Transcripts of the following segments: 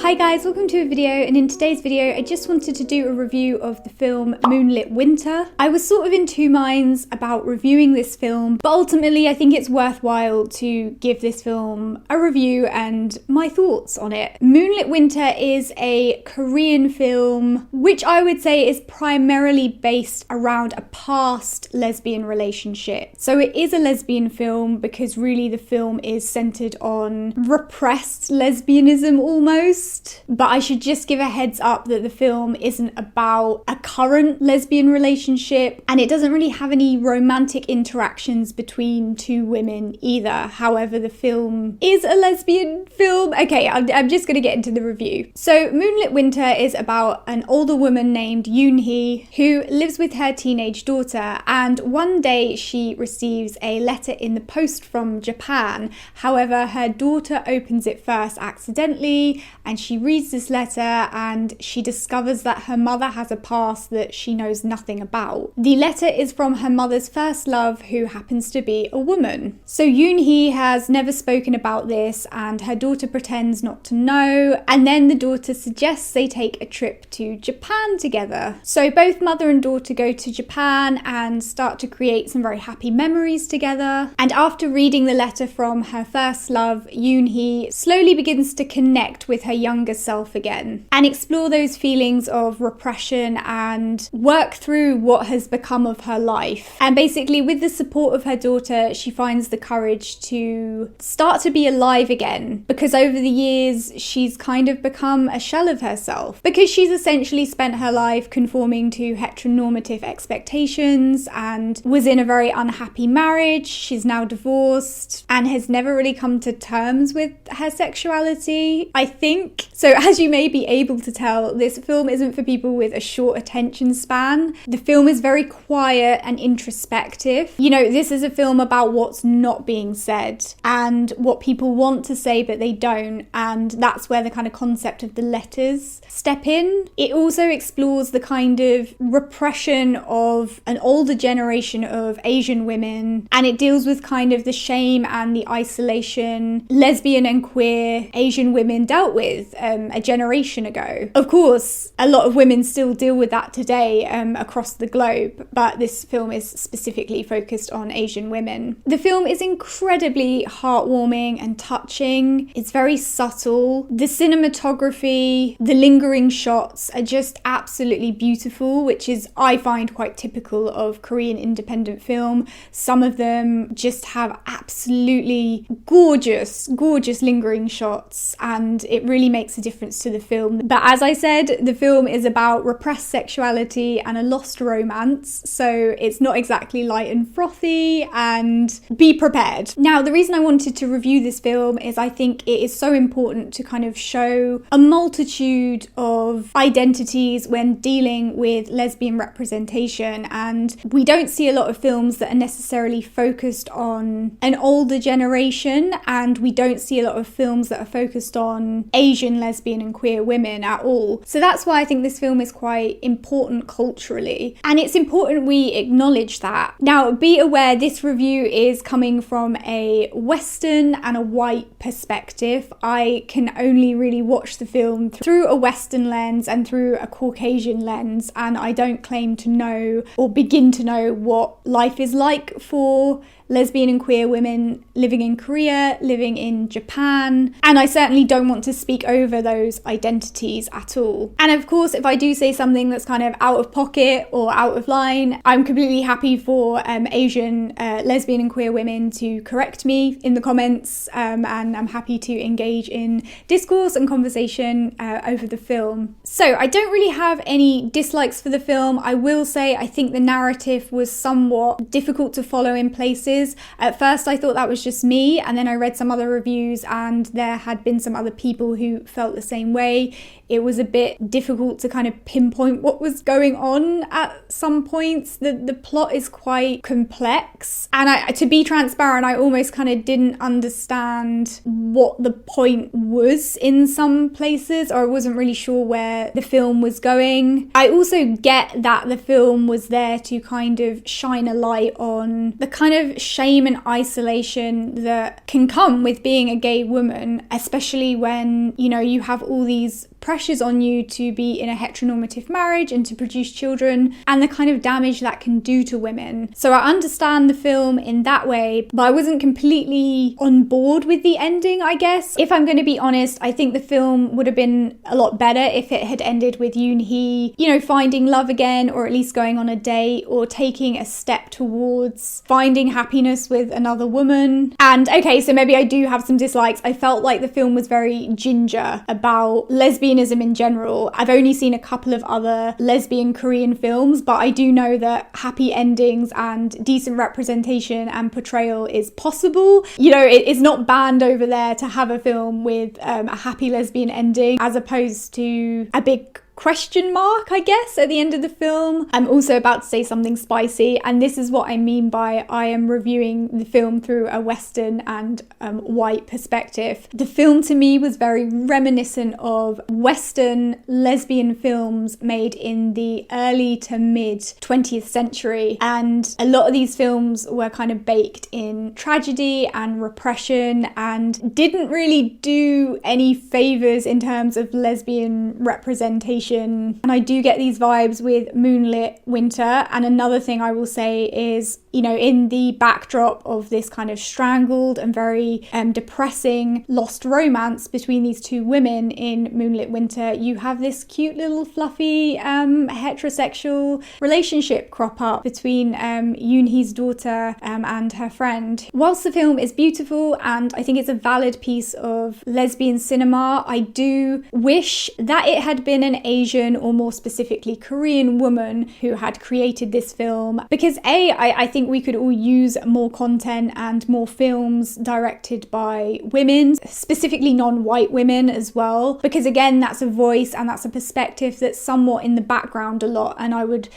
Hi guys, welcome to a video, and in today's video I just wanted to do a review of the film Moonlit Winter. I was sort of in two minds about reviewing this film, but ultimately I think it's worthwhile to give this film a review and my thoughts on it. Moonlit Winter is a Korean film which I would say is primarily based around a past lesbian relationship. So it is a lesbian film because really the film is centered on repressed lesbianism almost. But I should just give a heads up that the film isn't about a current lesbian relationship, and it doesn't really have any romantic interactions between two women either. However, the film is a lesbian film. Okay, I'm just going to get into the review. So Moonlit Winter is about an older woman named Yoon-hee who lives with her teenage daughter, and one day she receives a letter in the post from Japan. However, her daughter opens it first accidentally, and she reads this letter and she discovers that her mother has a past that she knows nothing about. The letter is from her mother's first love, who happens to be a woman. So Yoon-hee has never spoken about this and her daughter pretends not to know, and then the daughter suggests they take a trip to Japan together. So both mother and daughter go to Japan and start to create some very happy memories together. And after reading the letter from her first love, Yoon-hee slowly begins to connect with her younger self again and explore those feelings of repression and work through what has become of her life. And basically, with the support of her daughter, she finds the courage to start to be alive again, because over the years she's kind of become a shell of herself, because she's essentially spent her life conforming to heteronormative expectations and was in a very unhappy marriage. She's now divorced and has never really come to terms with her sexuality, I think. So as you may be able to tell, this film isn't for people with a short attention span. The film is very quiet and introspective. You know, this is a film about what's not being said and what people want to say but they don't, and that's where the kind of concept of the letters step in. It also explores the kind of repression of an older generation of Asian women, and it deals with kind of the shame and the isolation lesbian and queer Asian women dealt with a generation ago. Of course, a lot of women still deal with that today across the globe, but this film is specifically focused on Asian women. The film is incredibly heartwarming and touching. It's very subtle. The cinematography, the lingering shots are just absolutely beautiful, which is, I find, quite typical of Korean independent film. Some of them just have absolutely gorgeous lingering shots, and it really makes a difference to the film. But as I said, the film is about repressed sexuality and a lost romance, so it's not exactly light and frothy, and be prepared. Now, the reason I wanted to review this film is I think it is so important to kind of show a multitude of identities when dealing with lesbian representation, and we don't see a lot of films that are necessarily focused on an older generation, and we don't see a lot of films that are focused on Asian lesbian and queer women at all. So that's why I think this film is quite important culturally, and it's important we acknowledge that. Now, be aware this review is coming from a Western and a white perspective. I can only really watch the film through a Western lens and through a Caucasian lens, and I don't claim to know or begin to know what life is like for lesbian and queer women living in Korea, living in Japan, and I certainly don't want to speak over those identities at all. And of course, if I do say something that's kind of out of pocket or out of line, I'm completely happy for Asian lesbian and queer women to correct me in the comments, and I'm happy to engage in discourse and conversation over the film. So I don't really have any dislikes for the film. I will say I think the narrative was somewhat difficult to follow in places. At first I thought that was just me, and then I read some other reviews and there had been some other people who felt the same way. It was a bit difficult to kind of pinpoint what was going on at some points. The plot is quite complex, and to be transparent, I almost kind of didn't understand what the point was in some places, or I wasn't really sure where the film was going. I also get that the film was there to kind of shine a light on the kind of shame and isolation that can come with being a gay woman, especially when, you know, you have all these pressures on you to be in a heteronormative marriage and to produce children, and the kind of damage that can do to women. So I understand the film in that way, but I wasn't completely on board with the ending, I guess. If I'm going to be honest, I think the film would have been a lot better if it had ended with Yoon-hee, you know, finding love again, or at least going on a date, or taking a step towards finding happiness with another woman. And okay, so maybe I do have some dislikes. I felt like the film was very ginger about lesbianism in general. I've only seen a couple of other lesbian Korean films, but I do know that happy endings and decent representation and portrayal is possible. You know, it's not banned over there to have a film with a happy lesbian ending, as opposed to a big question mark, I guess, at the end of the film. I'm also about to say something spicy, and this is what I mean by I am reviewing the film through a Western and white perspective. The film to me was very reminiscent of Western lesbian films made in the early to mid 20th century, and a lot of these films were kind of baked in tragedy and repression and didn't really do any favors in terms of lesbian representation. And I do get these vibes with Moonlit Winter. And another thing I will say is, you know, in the backdrop of this kind of strangled and very depressing lost romance between these two women in Moonlit Winter, you have this cute little fluffy heterosexual relationship crop up between Yoon-hee's daughter and her friend. Whilst the film is beautiful and I think it's a valid piece of lesbian cinema, I do wish that it had been an Asian, or more specifically Korean, woman who had created this film, because I think we could all use more content and more films directed by women, specifically non-white women as well, because again, that's a voice and that's a perspective that's somewhat in the background a lot. And I would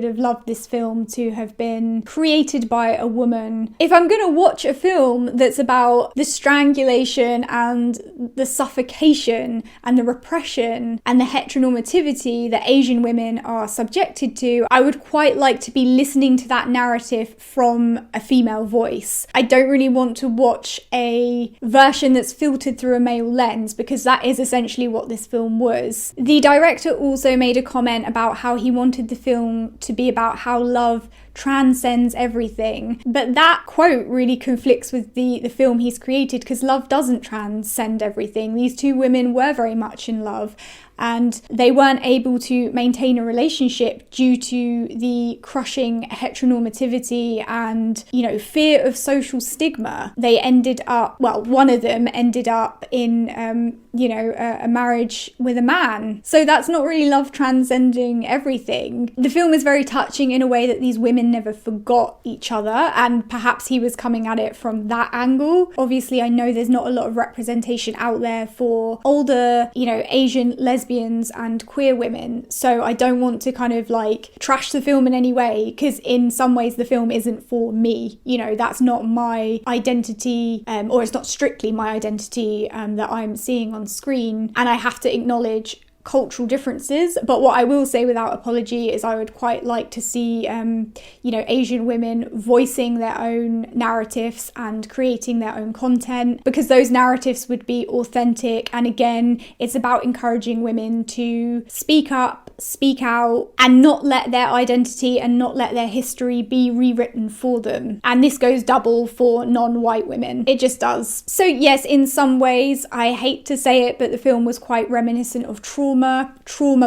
have loved this film to have been created by a woman. If I'm going to watch a film that's about the strangulation and the suffocation and the repression and the heteronormativity that Asian women are subjected to, I would quite like to be listening to that narrative from a female voice. I don't really want to watch a version that's filtered through a male lens, because that is essentially what this film was. The director also made a comment about how he wanted the film to be about how love transcends everything, but that quote really conflicts with the film he's created, because love doesn't transcend everything. These two women were very much in love, and they weren't able to maintain a relationship due to the crushing heteronormativity and, you know, fear of social stigma. They ended up, well, one of them ended up in, a marriage with a man. So that's not really love transcending everything. The film is very touching in a way that these women never forgot each other, and perhaps he was coming at it from that angle. Obviously, I know there's not a lot of representation out there for older, you know, Asian lesbians and queer women, so I don't want to kind of like trash the film in any way, because in some ways the film isn't for me. You know, that's not my identity, or it's not strictly my identity that I'm seeing on screen, and I have to acknowledge cultural differences. But what I will say without apology is I would quite like to see Asian women voicing their own narratives and creating their own content, because those narratives would be authentic. And again, it's about encouraging women to speak up, speak out, and not let their identity and not let their history be rewritten for them. And this goes double for non-white women. It just does. So yes, in some ways, I hate to say it, but the film was quite reminiscent of trauma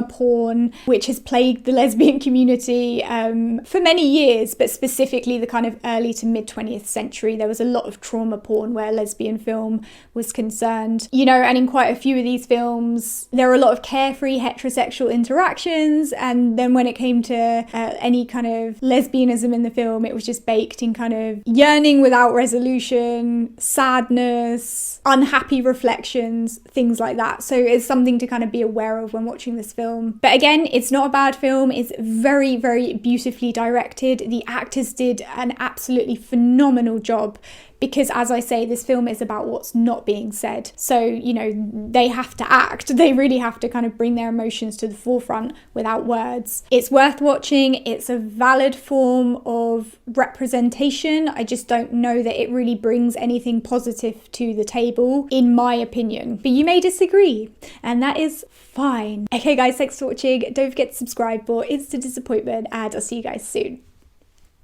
porn, which has plagued the lesbian community for many years, but specifically the kind of early to mid 20th century. There was a lot of trauma porn where lesbian film was concerned, you know, and in quite a few of these films, there were a lot of carefree heterosexual interactions, and then when it came to any kind of lesbianism in the film, it was just baked in kind of yearning without resolution, sadness, unhappy reflections, things like that. So it's something to kind of be aware of when watching this film. But again, it's not a bad film. It's very, very beautifully directed. The actors did an absolutely phenomenal job because, as I say, this film is about what's not being said. So, you know, they have to act. They really have to kind of bring their emotions to the forefront without words. It's worth watching. It's a valid form of representation. I just don't know that it really brings anything positive to the table, in my opinion. But you may disagree, and that is fine. Okay guys, thanks for watching. Don't forget to subscribe for instant disappointment, and I'll see you guys soon.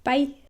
Bye.